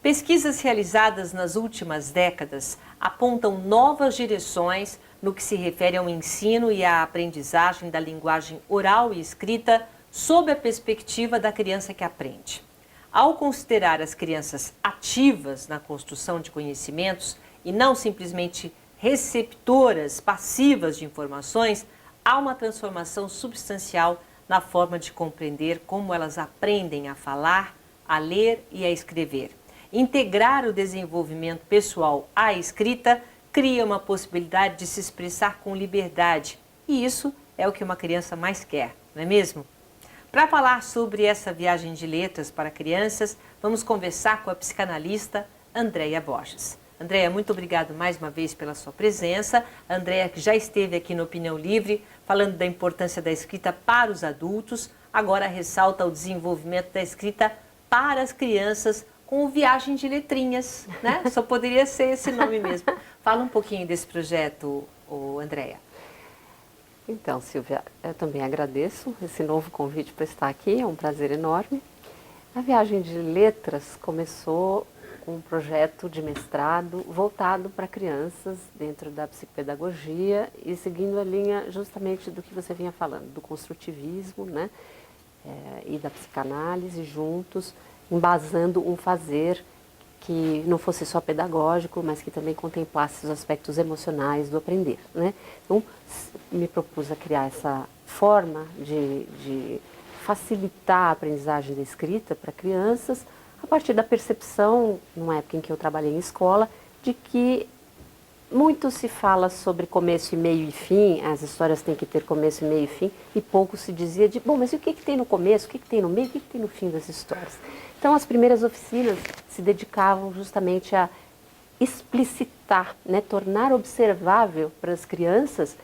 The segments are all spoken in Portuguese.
Pesquisas realizadas nas últimas décadas apontam novas direções no que se refere ao ensino e à aprendizagem da linguagem oral e escrita sob a perspectiva da criança que aprende. Ao considerar as crianças ativas na construção de conhecimentos e não simplesmente receptoras passivas de informações, há uma transformação substancial na forma de compreender como elas aprendem a falar, a ler e a escrever. Integrar o desenvolvimento pessoal à escrita cria uma possibilidade de se expressar com liberdade. E isso é o que uma criança mais quer, não é mesmo? Para falar sobre essa viagem de letras para crianças, vamos conversar com a psicanalista Andréia Borges. Andréia, muito obrigado mais uma vez pela sua presença. Andréia, que já esteve aqui no Opinião Livre, falando da importância da escrita para os adultos, agora ressalta o desenvolvimento da escrita para as crianças, com o Viagem de Letrinhas, né? Só poderia ser esse nome mesmo. Fala um pouquinho desse projeto, Andréia. Então, Silvia, eu também agradeço esse novo convite para estar aqui, é um prazer enorme. A Viagem de Letras começou com um projeto de mestrado voltado para crianças dentro da psicopedagogia e seguindo a linha justamente do que você vinha falando, do construtivismo, né? E da psicanálise juntos, embasando um fazer que não fosse só pedagógico, mas que também contemplasse os aspectos emocionais do aprender, né? Então, me propus a criar essa forma de facilitar a aprendizagem da escrita para crianças, a partir da percepção, numa época em que eu trabalhei em escola, de que muito se fala sobre começo e meio e fim, as histórias têm que ter começo e meio e fim, e pouco se dizia de, bom, mas e o que tem no começo, o que tem no meio, o que tem no fim das histórias? Então, as primeiras oficinas se dedicavam justamente a explicitar, né, tornar observável para as crianças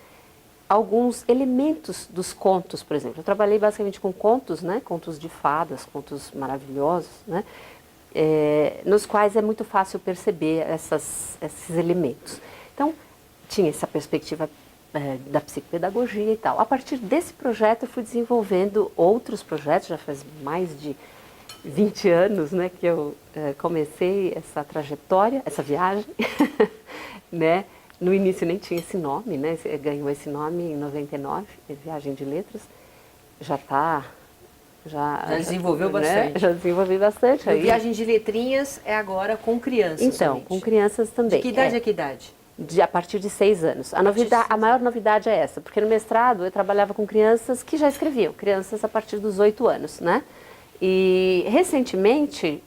alguns elementos dos contos, por exemplo. Eu trabalhei basicamente com contos, né, contos de fadas, contos maravilhosos, né, nos quais é muito fácil perceber esses elementos. Então, tinha essa perspectiva da psicopedagogia e tal. A partir desse projeto, eu fui desenvolvendo outros projetos, já faz mais de 20 anos, né, que eu comecei essa trajetória, essa viagem, né? No início nem tinha esse nome, né? Ganhou esse nome em 99, Viagem de Letras. Já desenvolveu né? bastante. Já desenvolvi bastante. Aí. Viagem de Letrinhas é agora com crianças. Então, somente. Com crianças também. De que idade a que idade? A partir de 6 anos. A maior novidade é essa, porque no mestrado eu trabalhava com crianças que já escreviam, crianças a partir dos 8 anos, né? E recentemente,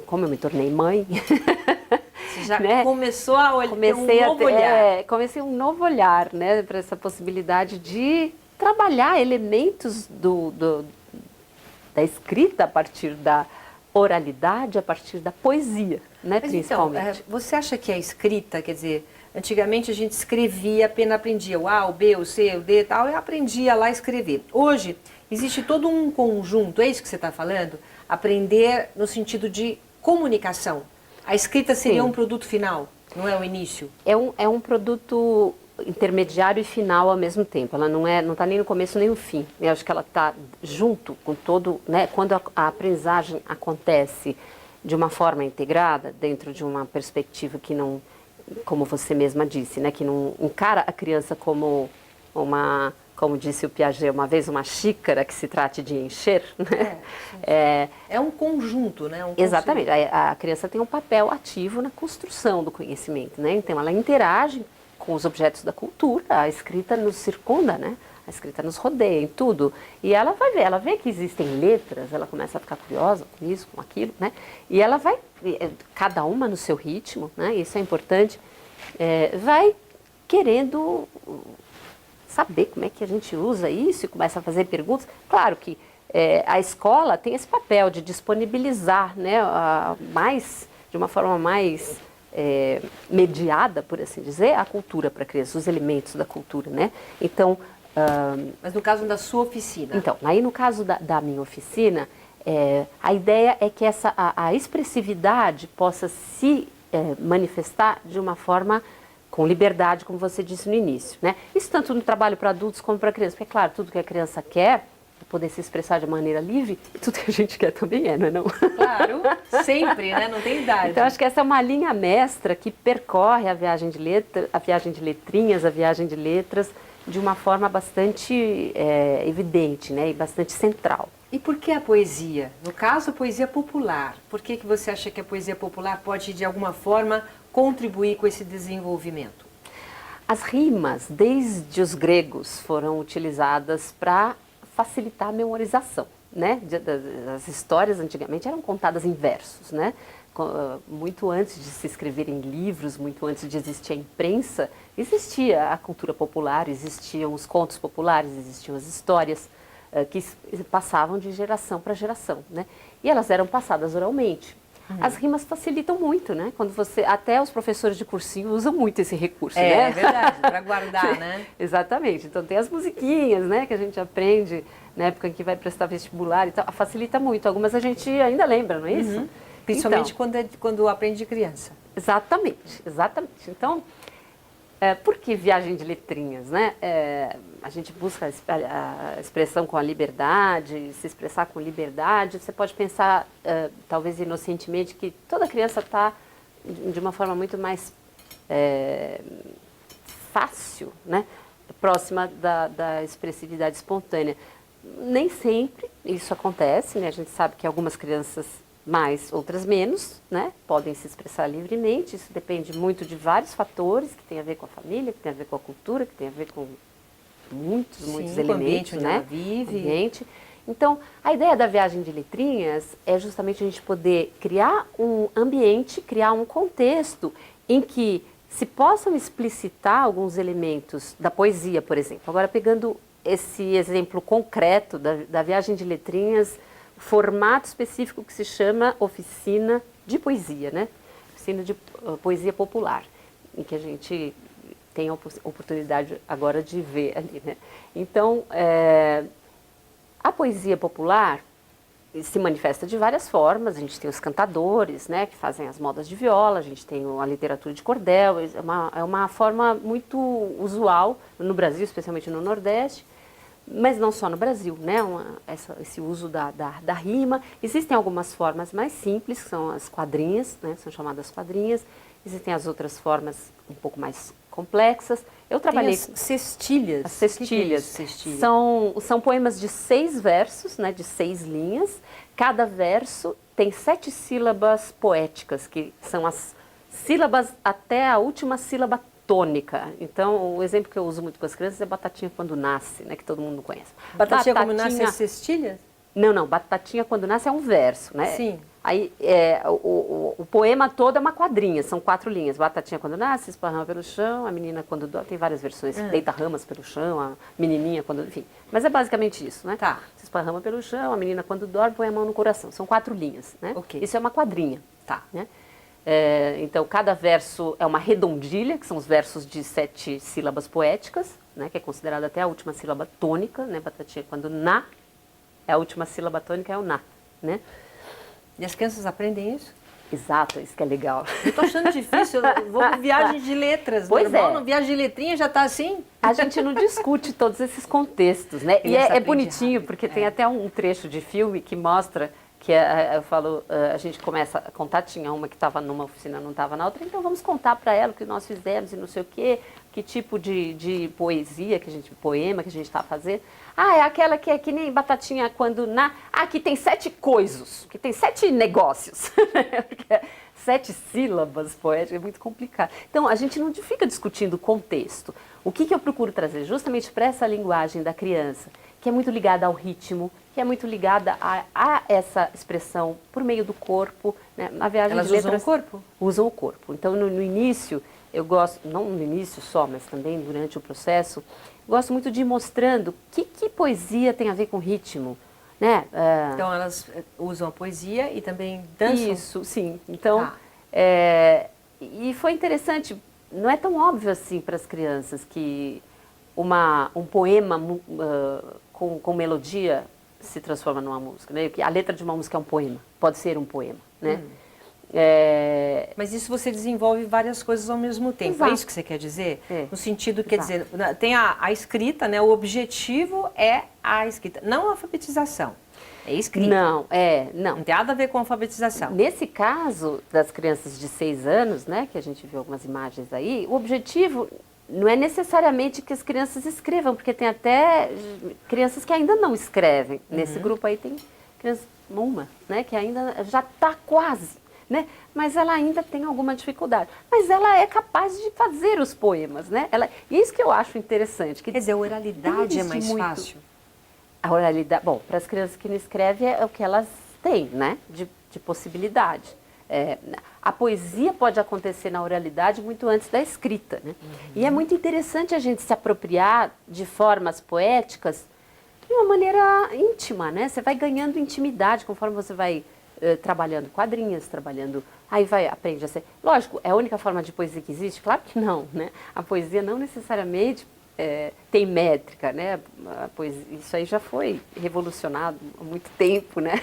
como eu me tornei mãe, você já né? começou a olhar um novo olhar. Comecei um novo olhar, né, para essa possibilidade de trabalhar elementos da escrita a partir da oralidade, a partir da poesia, né, Mas principalmente. Então, você acha que a escrita, quer dizer, antigamente a gente escrevia, apenas aprendia o A, o B, o C, o D e tal, e aprendia lá a escrever. Hoje, existe todo um conjunto, é isso que você está falando? Aprender no sentido de comunicação. A escrita seria Sim. um produto final, não é o início? É um produto intermediário e final ao mesmo tempo. Ela não está nem no começo nem no fim. Eu acho que ela está junto com todo, né? Quando a aprendizagem acontece de uma forma integrada, dentro de uma perspectiva que não, como você mesma disse, né? Que não encara a criança como como disse o Piaget uma vez, uma xícara que se trate de encher. Né? É um conjunto, né? Exatamente. A criança tem um papel ativo na construção do conhecimento, né? Então, ela interage com os objetos da cultura, a escrita nos circunda, né? A escrita nos rodeia em tudo. E ela vai ver, ela vê que existem letras, ela começa a ficar curiosa com isso, com aquilo, né? E ela vai, cada uma no seu ritmo, né? Isso é importante, vai querendo saber como é que a gente usa isso e começa a fazer perguntas. Claro que a escola tem esse papel de disponibilizar, né, de uma forma mais mediada, por assim dizer, a cultura para crianças, os elementos da cultura, né? Então, mas no caso da sua oficina? Então, aí no caso da minha oficina, a ideia é que a expressividade possa se manifestar de uma forma com liberdade, como você disse no início, né? Isso tanto no trabalho para adultos como para crianças, porque, claro, tudo que a criança quer é poder se expressar de maneira livre, e tudo que a gente quer também é, não é não? Claro, sempre, né? Não tem idade. Então, acho que essa é uma linha mestra que percorre a viagem de letras, a viagem de letrinhas, a viagem de letras, de uma forma bastante evidente, né? E bastante central. E por que a poesia? No caso, a poesia popular. Por que você acha que a poesia popular pode, de alguma forma, contribuir com esse desenvolvimento? As rimas, desde os gregos, foram utilizadas para facilitar a memorização, né? As histórias antigamente eram contadas em versos, né? Muito antes de se escrever em livros, muito antes de existir a imprensa, existia a cultura popular, existiam os contos populares, existiam as histórias que passavam de geração para geração, né? E elas eram passadas oralmente. As rimas facilitam muito, né? Quando até os professores de cursinho usam muito esse recurso, né? É verdade, para guardar, né? Exatamente. Então tem as musiquinhas, né? Que a gente aprende na época em que vai prestar vestibular e tal. Facilita muito. Algumas a gente ainda lembra, não é isso? Principalmente Então, quando aprende de criança. Exatamente, exatamente. Então, por que viagem de letrinhas, né? A gente busca a expressão com a liberdade, se expressar com liberdade. Você pode pensar, talvez inocentemente, que toda criança está de uma forma muito mais fácil, né? Próxima da expressividade espontânea. Nem sempre isso acontece, né? A gente sabe que algumas crianças mais, outras menos, né? Podem se expressar livremente. Isso depende muito de vários fatores que tem a ver com a família, que tem a ver com a cultura, que tem a ver com muitos elementos, o ambiente onde né? ela vive. Ambiente. Então, a ideia da viagem de letrinhas é justamente a gente poder criar um ambiente, criar um contexto em que se possam explicitar alguns elementos da poesia, por exemplo. Agora, pegando esse exemplo concreto da viagem de letrinhas, formato específico que se chama oficina de poesia, né? Oficina de poesia popular, em que a gente tem a oportunidade agora de ver ali, né? Então, a poesia popular se manifesta de várias formas. A gente tem os cantadores, né, que fazem as modas de viola, a gente tem a literatura de cordel, é uma forma muito usual no Brasil, especialmente no Nordeste, mas não só no Brasil, né, esse uso da rima. Existem algumas formas mais simples, que são as quadrinhas, né, são chamadas quadrinhas. Existem as outras formas um pouco mais complexas. Eu trabalhei com cestilhas. As cestilhas. Que é isso, cestilha? São poemas de 6 versos, né, de 6 linhas. Cada verso tem 7 sílabas poéticas, que são as sílabas até a última sílaba tônica. Então, o exemplo que eu uso muito com as crianças é Batatinha Quando Nasce, né, que todo mundo conhece. Batatinha Quando Nasce é cestilha? Não, Batatinha Quando Nasce é um verso, né? Sim. Aí, o poema todo é uma quadrinha, são 4 linhas. Batatinha quando nasce, esparrama pelo chão, a menina quando dorme, tem várias versões. Deita ramas pelo chão, a menininha quando... Enfim, mas é basicamente isso, né? Tá. Se esparrama pelo chão, a menina quando dorme, põe a mão no coração. São 4 linhas, né? Ok. Isso é uma quadrinha. Tá. Né? Então, cada verso é uma redondilha, que são os versos de 7 sílabas poéticas, né? Que é considerada até a última sílaba tônica, né? Batatinha quando na, a última sílaba tônica é o na, né? E as crianças aprendem isso? Exato, isso que é legal. Eu tô achando difícil, eu vou com viagem de letras. Pois normal, no viagem de letrinha já tá assim? A gente não discute todos esses contextos, né? E é bonitinho, porque tem até um trecho de filme que mostra que eu falo, a gente começa a contar, tinha uma que estava numa oficina, não estava na outra, então vamos contar para ela o que nós fizemos e não sei o quê, que tipo de poesia, poema que a gente está fazendo. Ah, é aquela que é que nem Batatinha quando que tem 7 coisos, que tem 7 negócios. 7 sílabas poéticas, é muito complicado. Então, a gente não fica discutindo o contexto. O que eu procuro trazer justamente para essa linguagem da criança, que é muito ligada ao ritmo, que é muito ligada a essa expressão por meio do corpo. Né? A viagem Elas de letras, usam o corpo? Usam o corpo. Então, no início, eu gosto, não no início só, mas também durante o processo, gosto muito de ir mostrando o que poesia tem a ver com ritmo. Né? Então, elas usam a poesia e também dançam? Isso, sim. Então, e foi interessante, não é tão óbvio assim para as crianças que um poema com melodia se transforma numa música, né? A letra de uma música é um poema, pode ser um poema, né? Mas isso você desenvolve várias coisas ao mesmo tempo, Exato. é isso que você quer dizer? É. No sentido, quer dizer, tem a escrita, né? O objetivo é a escrita, não a alfabetização, é escrita. Não, não. Não tem nada a ver com alfabetização. Nesse caso das crianças de 6 anos, né, que a gente viu algumas imagens aí, o objetivo não é necessariamente que as crianças escrevam, porque tem até crianças que ainda não escrevem. Nesse grupo aí tem criança, uma, né, que ainda já está quase, né, mas ela ainda tem alguma dificuldade. Mas ela é capaz de fazer os poemas, né? E isso que eu acho interessante. Quer dizer, a oralidade é mais fácil. A oralidade, bom, para as crianças que não escrevem é o que elas têm, né, de possibilidade. A poesia pode acontecer na oralidade muito antes da escrita, né? E é muito interessante a gente se apropriar de formas poéticas de uma maneira íntima, né? Você vai ganhando intimidade conforme você vai trabalhando quadrinhos, aí aprende a ser... Lógico, é a única forma de poesia que existe? Claro que não, né? A poesia não necessariamente tem métrica, né? A poesia, isso aí já foi revolucionado há muito tempo, né?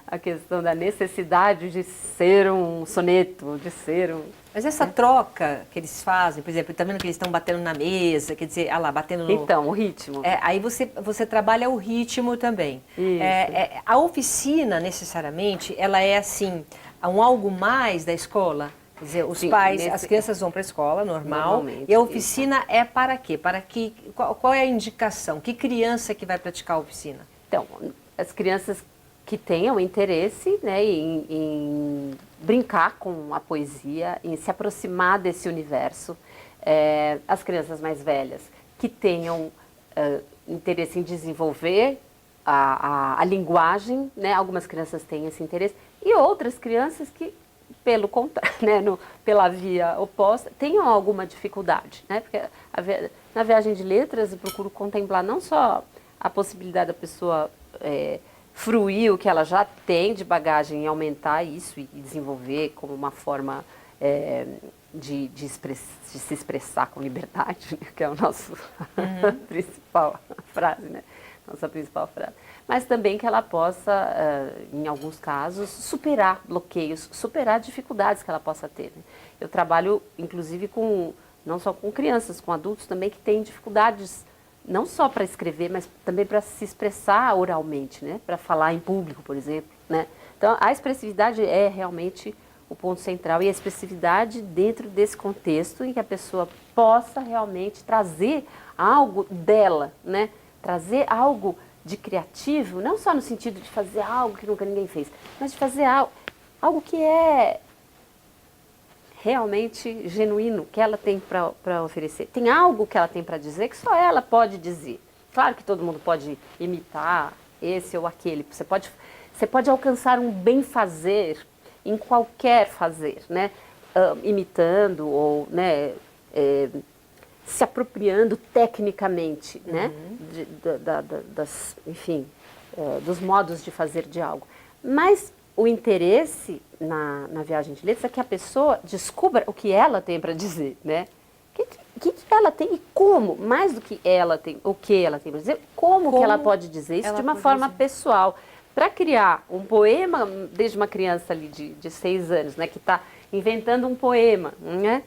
A questão da necessidade de ser um soneto, de ser um... Mas essa troca que eles fazem, por exemplo, tá vendo que eles estão batendo na mesa, quer dizer, lá, batendo no... Então, o ritmo. Aí você trabalha o ritmo também. Isso. A oficina, necessariamente, ela é assim, um algo mais da escola? Quer dizer, os pais, as crianças vão para a escola, normal, e a oficina é para quê? Qual é a indicação? Que criança que vai praticar a oficina? Então, as crianças que tenham interesse, né, em brincar com a poesia, em se aproximar desse universo. As crianças mais velhas que tenham interesse em desenvolver a linguagem, né, algumas crianças têm esse interesse, e outras crianças que, pelo contrário, né, pela via oposta, tenham alguma dificuldade, né, porque na viagem de letras eu procuro contemplar não só a possibilidade da pessoa fruir o que ela já tem de bagagem e aumentar isso e desenvolver como uma forma de se expressar com liberdade, né, que é o nosso principal frase, né? Nossa principal frase. Mas também que ela possa, em alguns casos, superar bloqueios, superar dificuldades que ela possa ter, né? Eu trabalho, inclusive, não só com crianças, com adultos também que têm dificuldades não só para escrever, mas também para se expressar oralmente, né? Para falar em público, por exemplo, né? Então, a expressividade é realmente o ponto central, e a expressividade dentro desse contexto em que a pessoa possa realmente trazer algo dela, né? Trazer algo de criativo, não só no sentido de fazer algo que nunca ninguém fez, mas de fazer algo que é realmente genuíno, que ela tem para oferecer. Tem algo que ela tem para dizer que só ela pode dizer. Claro que todo mundo pode imitar esse ou aquele. Você pode alcançar um bem-fazer em qualquer fazer, né? Imitando ou, né, se apropriando tecnicamente, né? Enfim, dos modos de fazer de algo. Mas o interesse na viagem de letras é que a pessoa descubra o que ela tem para dizer, né? O que ela tem e como, mais do que ela tem, o que ela tem para dizer, como que ela pode dizer isso de uma forma pessoal. Para criar um poema, desde uma criança ali de 6 anos, né, que está inventando um poema, né?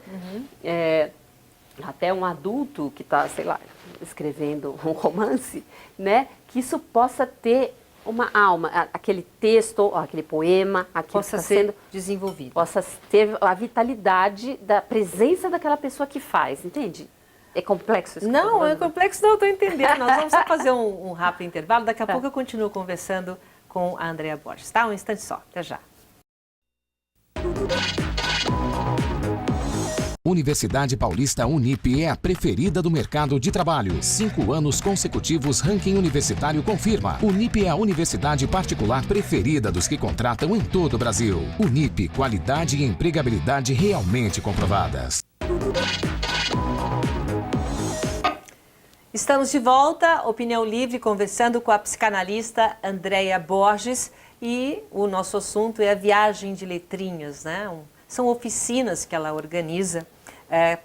Até um adulto que está, sei lá, escrevendo um romance, né? Que isso possa ter uma alma, aquele texto, aquele poema, possa ser desenvolvido. Possa ter a vitalidade da presença daquela pessoa que faz, entende? É complexo isso? Não, é complexo não, estou entendendo. Nós vamos só fazer um rápido intervalo, daqui a pouco eu continuo conversando com a Andrea Borges, tá? Um instante só, até já. Universidade Paulista Unip é a preferida do mercado de trabalho. 5 anos consecutivos, ranking universitário confirma. Unip é a universidade particular preferida dos que contratam em todo o Brasil. Unip, qualidade e empregabilidade realmente comprovadas. Estamos de volta, Opinião Livre, conversando com a psicanalista Andrea Borges, e o nosso assunto é a viagem de letrinhas, né? São oficinas que ela organiza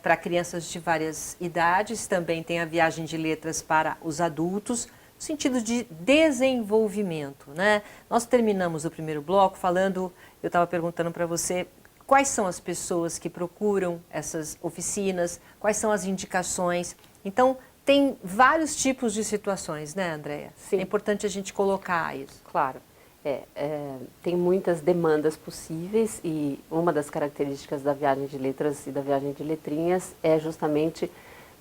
para crianças de várias idades. Também tem a viagem de letras para os adultos. sentido de desenvolvimento, né? Nós terminamos o primeiro bloco falando, eu estava perguntando para você quais são as pessoas que procuram essas oficinas, quais são as indicações. Então, tem vários tipos de situações, né, Andréia? Sim. É importante a gente colocar isso. Claro. Tem muitas demandas possíveis e uma das características da viagem de letras e da viagem de letrinhas é justamente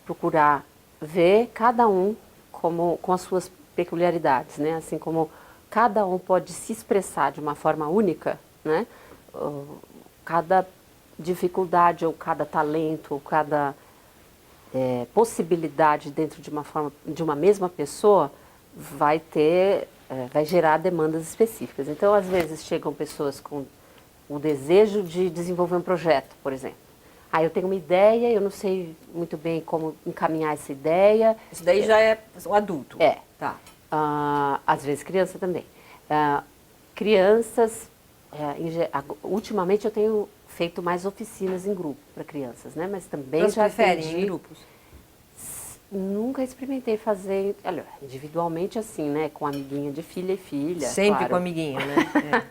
procurar ver cada um com as suas peculiaridades, né? Assim como cada um pode se expressar de uma forma única, né? Cada dificuldade ou cada talento ou cada possibilidade dentro de uma mesma pessoa vai gerar demandas específicas. Então, às vezes, chegam pessoas com o desejo de desenvolver um projeto, por exemplo. Eu tenho uma ideia, eu não sei muito bem como encaminhar essa ideia. Isso daí já é o adulto. Tá. Às vezes, criança também. Crianças, ultimamente eu tenho feito mais oficinas em grupo para crianças, né? Mas também Elas já preferem atendi. em grupos? Nunca experimentei fazer, olha, individualmente assim, né? Com amiguinha de filha e filha. Sempre claro. com amiguinho, né?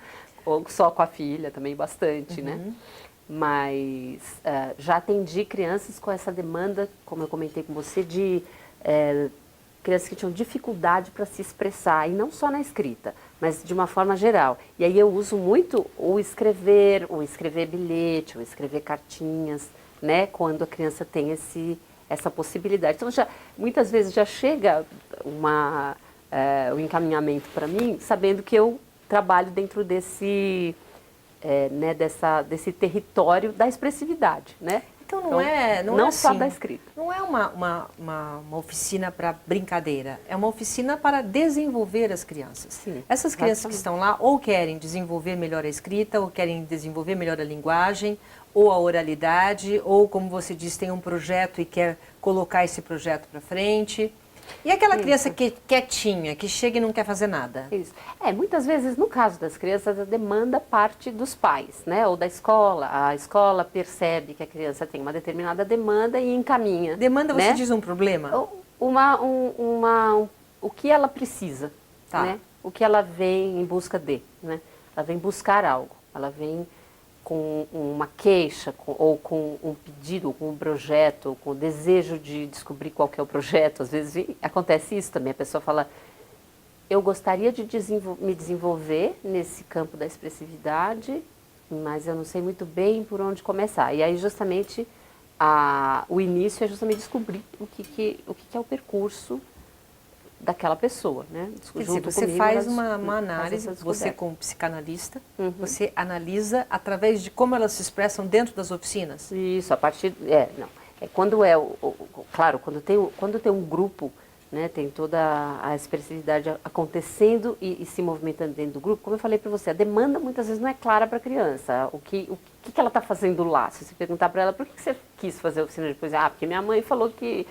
Ou só com a filha, também bastante, né? Mas já atendi crianças com essa demanda, como eu comentei com você, de crianças que tinham dificuldade para se expressar, e não só na escrita, mas de uma forma geral. E aí eu uso muito o escrever bilhete, ou escrever cartinhas, né? Quando a criança tem essa possibilidade. Então, muitas vezes já chega o encaminhamento para mim, sabendo que eu trabalho dentro desse território da expressividade, né? Então não é só assim, da escrita. Não é uma oficina para brincadeira, é uma oficina para desenvolver as crianças. Sim, essas crianças que estão lá ou querem desenvolver melhor a escrita, ou querem desenvolver melhor a linguagem, ou a oralidade, ou, como você diz, tem um projeto e quer colocar esse projeto para frente. E aquela criança quietinha, que chega e não quer fazer nada? Isso. Muitas vezes, no caso das crianças, a demanda parte dos pais, né? Ou da escola. A escola percebe que a criança tem uma determinada demanda e encaminha. Demanda, né? você diz um problema? O que ela precisa, Tá. né? O que ela vem em busca de, né? Ela vem buscar algo, ela vem com uma queixa, ou com um pedido, ou com um projeto, ou com o desejo de descobrir qual que é o projeto. Às vezes acontece isso também, a pessoa fala, eu gostaria de me desenvolver nesse campo da expressividade, mas eu não sei muito bem por onde começar. E aí justamente o início é justamente descobrir o que é o percurso daquela pessoa, né? Quer dizer, você faz uma análise, você como psicanalista, você analisa através de como elas se expressam dentro das oficinas? Isso, a partir... quando claro, quando tem um grupo, né, tem toda a expressividade acontecendo e se movimentando dentro do grupo, como eu falei para você, a demanda muitas vezes não é clara para a criança. O que ela está fazendo lá? Se você perguntar para ela, por que você quis fazer oficina de poesia? Porque minha mãe falou que,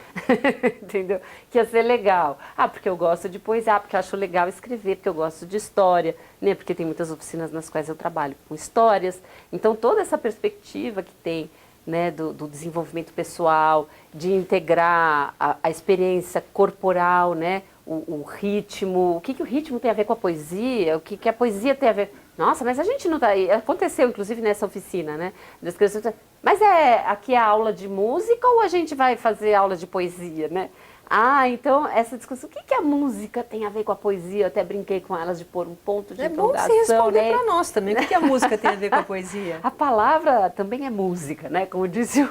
entendeu? Que ia ser legal. Porque eu gosto de poesia, porque eu acho legal escrever, porque eu gosto de história, né? Porque tem muitas oficinas nas quais eu trabalho com histórias. Então, toda essa perspectiva que tem, né, do desenvolvimento pessoal, de integrar a experiência corporal, né, o ritmo, o que o ritmo tem a ver com a poesia, o que a poesia tem a ver... Nossa, mas a gente não tá aí. Aconteceu, inclusive, nessa oficina, né? Das crianças, mas aqui é a aula de música ou a gente vai fazer aula de poesia, né? Então, essa discussão, o que a música tem a ver com a poesia? Eu até brinquei com elas de pôr um ponto de interrogação. É bom você responder né? para nós também. O que a música tem a ver com a poesia? A palavra também é música, né? Como disse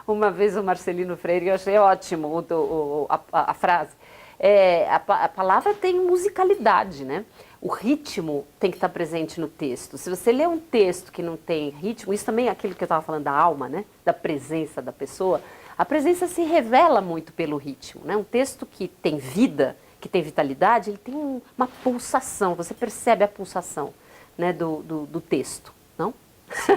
uma vez o Marcelino Freire, eu achei ótimo a frase. A palavra tem musicalidade, né? O ritmo tem que estar presente no texto. Se você lê um texto que não tem ritmo, isso também é aquilo que eu estava falando da alma, né? Da presença da pessoa. A presença se revela muito pelo ritmo, né? Um texto que tem vida, que tem vitalidade, ele tem uma pulsação, você percebe a pulsação, né, do texto, não? Sim,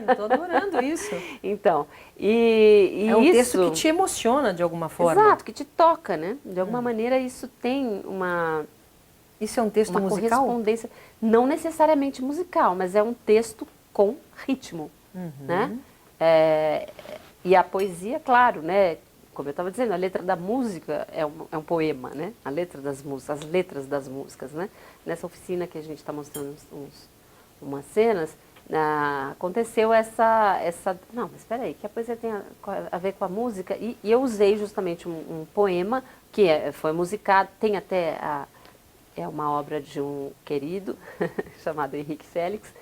estou adorando isso. Então, e é um isso... texto que te emociona de alguma forma. Exato, que te toca, né? De alguma maneira isso tem uma... Isso é um texto musical? Correspondência, não necessariamente musical, mas é um texto com ritmo, né? E a poesia, claro, né? como eu estava dizendo, a letra da música é um poema, né? A letra das músicas, as letras das músicas, né? Nessa oficina que a gente está mostrando umas cenas, aconteceu não, mas espera aí, que a poesia tem a ver com a música, e eu usei justamente um poema que foi musicado, tem até é uma obra de um querido chamado Henrique Félix,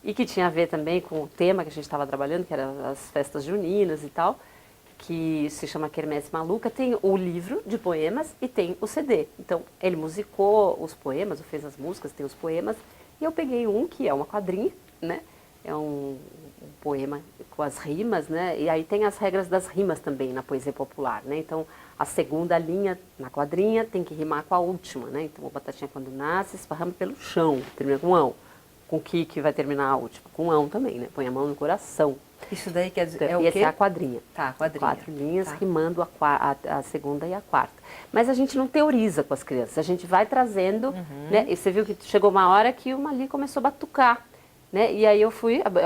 e que tinha a ver também com o tema que a gente estava trabalhando, que eram as festas juninas e tal, que se chama Quermesse Maluca. Tem o livro de poemas e tem o CD. Então, ele musicou os poemas, ou fez as músicas, tem os poemas, e eu peguei um que é uma quadrinha, né? É um poema com as rimas, né? E aí tem as regras das rimas também na poesia popular, né? Então, a segunda linha na quadrinha tem que rimar com a última, né? Então, o batatinha quando nasce esparrama pelo chão, termina com ão. Com que vai terminar a última? Com ão também, né? Põe a mão no coração. Isso daí quer dizer, Então, é o quê? Essa é a quadrinha. Tá, a quadrinha. 4 linhas Tá. rimando a segunda e a quarta. Mas a gente não teoriza com as crianças, a gente vai trazendo, né? E você viu que chegou uma hora que uma ali começou a batucar, né? E aí eu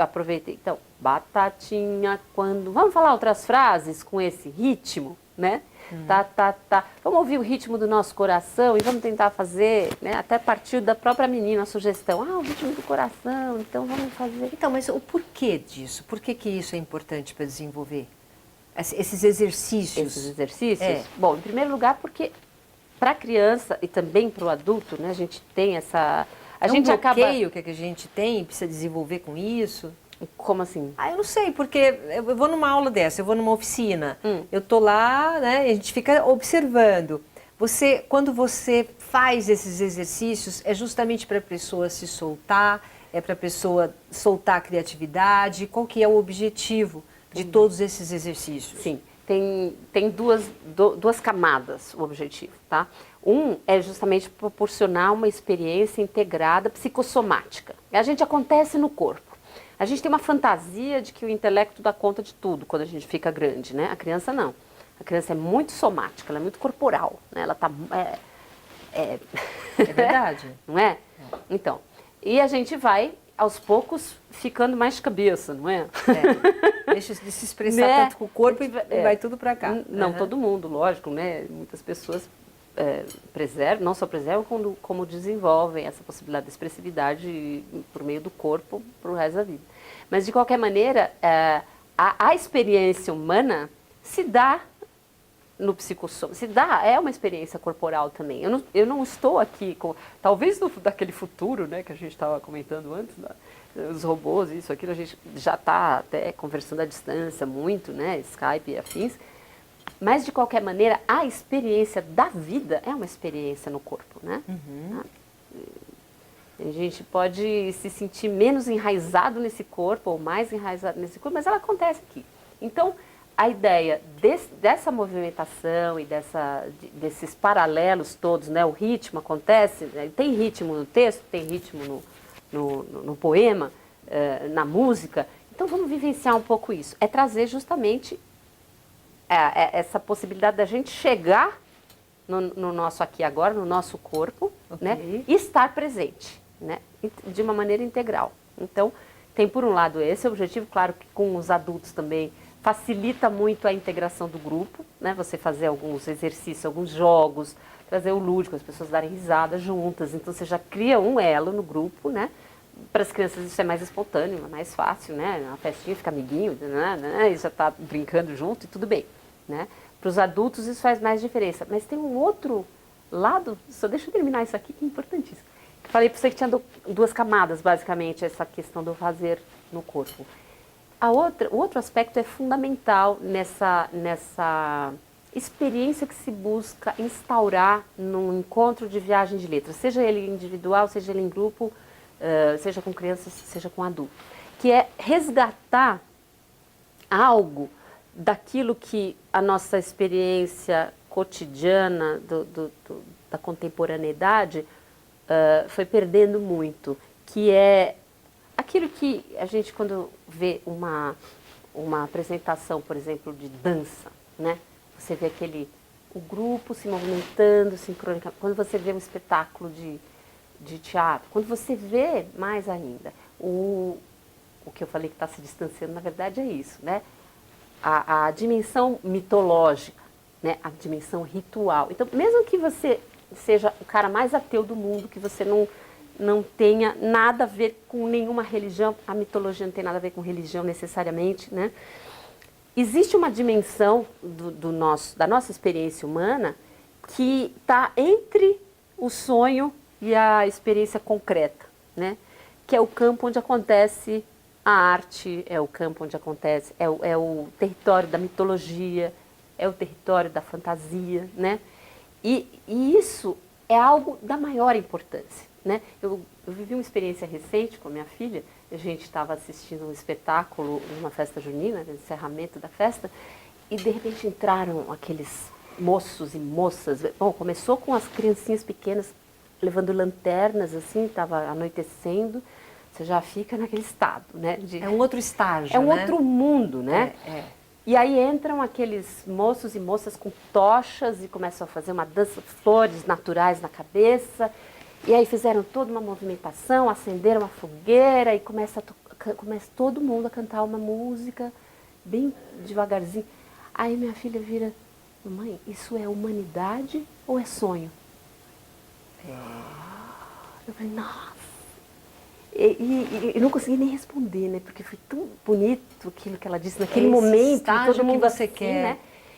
aproveitei. Então, batatinha quando... Vamos falar outras frases com esse ritmo, né? Tá, tá, tá. Vamos ouvir o ritmo do nosso coração e vamos tentar fazer, né? Até partir da própria menina a sugestão. O ritmo do coração, então vamos fazer. Então, mas o porquê disso? Por que isso é importante para desenvolver? Esses exercícios. Esses exercícios? É. Bom, em primeiro lugar, porque para a criança e também para o adulto, né? A gente tem essa... A gente bloqueio que a gente tem, precisa desenvolver com isso. Como assim? Eu não sei, porque eu vou numa aula dessa, eu vou numa oficina, eu tô lá, né, a gente fica observando. Quando você faz esses exercícios, é justamente para a pessoa se soltar, é para a pessoa soltar a criatividade. Qual que é o objetivo de todos esses exercícios? Sim, tem duas camadas o objetivo, tá? Um é justamente proporcionar uma experiência integrada psicossomática. A gente acontece no corpo. A gente tem uma fantasia de que o intelecto dá conta de tudo quando a gente fica grande, né? A criança não. A criança é muito somática, ela é muito corporal, né? Ela tá... É verdade. Não é? Então, e a gente vai, aos poucos, ficando mais de cabeça, não é? Deixa de se expressar Né? tanto com o corpo e vai tudo para cá. Não, todo mundo, lógico, né? Muitas pessoas preservam, não só preservam, como desenvolvem essa possibilidade de expressividade por meio do corpo para o resto da vida. Mas, de qualquer maneira, a experiência humana se dá no psicossoma, é uma experiência corporal também. Eu não estou aqui, talvez daquele futuro, né, que a gente estava comentando antes, os robôs, isso, aquilo, a gente já está até conversando à distância muito, né, Skype e afins. Mas, de qualquer maneira, a experiência da vida é uma experiência no corpo, né? A gente pode se sentir menos enraizado nesse corpo ou mais enraizado nesse corpo, mas ela acontece aqui. Então, a ideia dessa movimentação e desses paralelos todos, né? O ritmo acontece, né? Tem ritmo no texto, tem ritmo no poema, na música. Então, vamos vivenciar um pouco isso. É trazer justamente essa possibilidade da gente chegar no nosso aqui e agora, no nosso corpo, né, e estar presente, né, de uma maneira integral. Então, tem por um lado esse objetivo, claro que com os adultos também facilita muito a integração do grupo, né, você fazer alguns exercícios, alguns jogos, trazer o lúdico, as pessoas darem risada juntas, então você já cria um elo no grupo, né. Para as crianças isso é mais espontâneo, é mais fácil, né, na festinha fica amiguinho, né, e já está brincando junto e tudo bem. Né? Para os adultos isso faz mais diferença. Mas tem um outro lado, só deixa eu terminar isso aqui que é importantíssimo. Eu falei para você que tinha duas camadas, basicamente, essa questão do fazer no corpo. O outro aspecto é fundamental nessa experiência que se busca instaurar num encontro de viagem de letras, seja ele individual, seja ele em grupo, seja com crianças, seja com adulto, que é resgatar algo daquilo que a nossa experiência cotidiana da contemporaneidade foi perdendo muito, que é aquilo que a gente, quando vê uma apresentação, por exemplo, de dança, né? Você vê o grupo se movimentando sincronicamente, quando você vê um espetáculo de teatro, quando você vê mais ainda, o que eu falei que está se distanciando, na verdade é isso, né? A dimensão mitológica, né? A dimensão ritual. Então, mesmo que você seja o cara mais ateu do mundo, que você não tenha nada a ver com nenhuma religião, a mitologia não tem nada a ver com religião necessariamente, né? Existe uma dimensão da nossa experiência humana que está entre o sonho e a experiência concreta, né? Que é o campo onde acontece a arte, é o campo onde acontece, é o território da mitologia, é o território da fantasia, né? E isso é algo da maior importância, né? Eu vivi uma experiência recente com a minha filha. A gente estava assistindo um espetáculo numa festa junina, no encerramento da festa, e de repente entraram aqueles moços e moças. Bom, começou com as criancinhas pequenas levando lanternas, assim, estava anoitecendo. Você já fica naquele estado, né? É um outro estágio, é um né? outro mundo, né? E aí entram aqueles moços e moças com tochas e começam a fazer uma dança, flores naturais na cabeça. E aí fizeram toda uma movimentação, acenderam a fogueira e começa todo mundo a cantar uma música bem devagarzinho. Aí minha filha vira: mãe, isso é humanidade ou é sonho? Eu falei: nossa. E não consegui nem responder, né? Porque foi tão bonito aquilo que ela disse naquele momento. Todo mundo que você assim, quer. Né?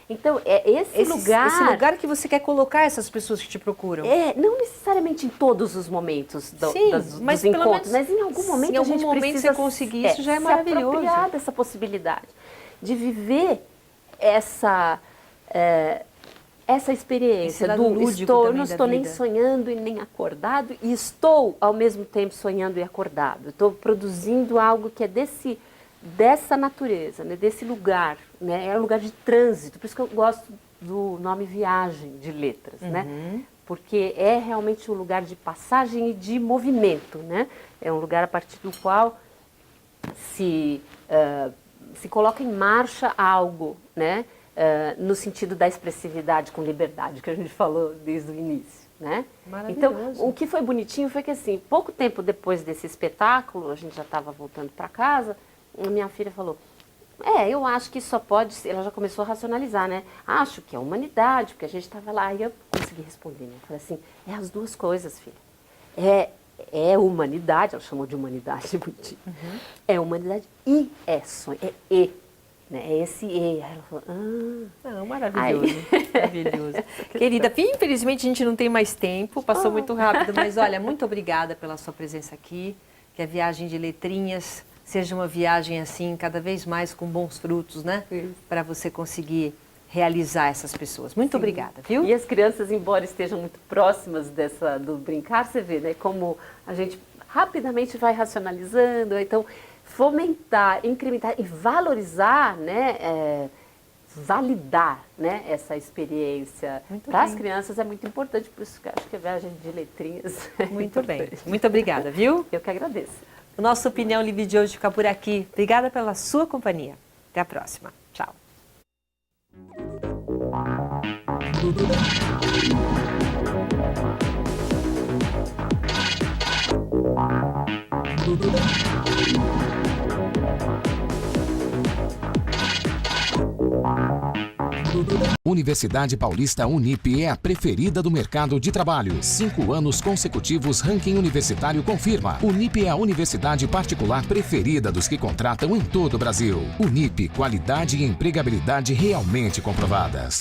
Então, é esse lugar... Esse lugar que você quer colocar essas pessoas que te procuram. Não necessariamente em todos os momentos mas dos encontros, menos, mas em algum momento a gente precisa você conseguir isso, já é maravilhoso. Se apropriar dessa possibilidade de viver essa experiência lado lúdico eu também não da estou nem vida. sonhando e nem acordado, e estou ao mesmo tempo sonhando e acordado. Estou produzindo algo que é dessa natureza, né, desse lugar, né, é um lugar de trânsito. Por isso que eu gosto do nome Viagem de Letras, né, porque é realmente um lugar de passagem e de movimento, né, é um lugar a partir do qual se coloca em marcha algo, né, no sentido da expressividade com liberdade, que a gente falou desde o início, né? Então, o que foi bonitinho foi que, assim, pouco tempo depois desse espetáculo, a gente já estava voltando para casa, a minha filha falou: eu acho que só pode ser... Ela já começou a racionalizar, né? Acho que é humanidade, porque a gente estava lá. E eu consegui responder, né? Eu falei assim: é as duas coisas, filha. É humanidade, ela chamou de humanidade, bonitinho. É humanidade e é sonho, né? É esse E. Aí ela falou: maravilhoso, maravilhoso. Querida, infelizmente a gente não tem mais tempo, passou muito rápido, mas olha, muito obrigada pela sua presença aqui, que a Viagem de Letrinhas seja uma viagem assim, cada vez mais com bons frutos, né? Para você conseguir realizar essas pessoas. Muito obrigada, viu? E as crianças, embora estejam muito próximas do brincar, você vê, né? Como a gente rapidamente vai racionalizando, então fomentar, incrementar e valorizar, né, validar, né, essa experiência para as crianças é muito importante. Por isso que eu acho que a Viagem de Letrinhas é muito bem. Muito obrigada, viu? Eu que agradeço. O nosso Opinião Livre de hoje fica por aqui. Obrigada pela sua companhia. Até a próxima. Tchau. Universidade Paulista Unip é a preferida do mercado de trabalho. 5 anos consecutivos, ranking universitário confirma. Unip é a universidade particular preferida dos que contratam em todo o Brasil. Unip, qualidade e empregabilidade realmente comprovadas.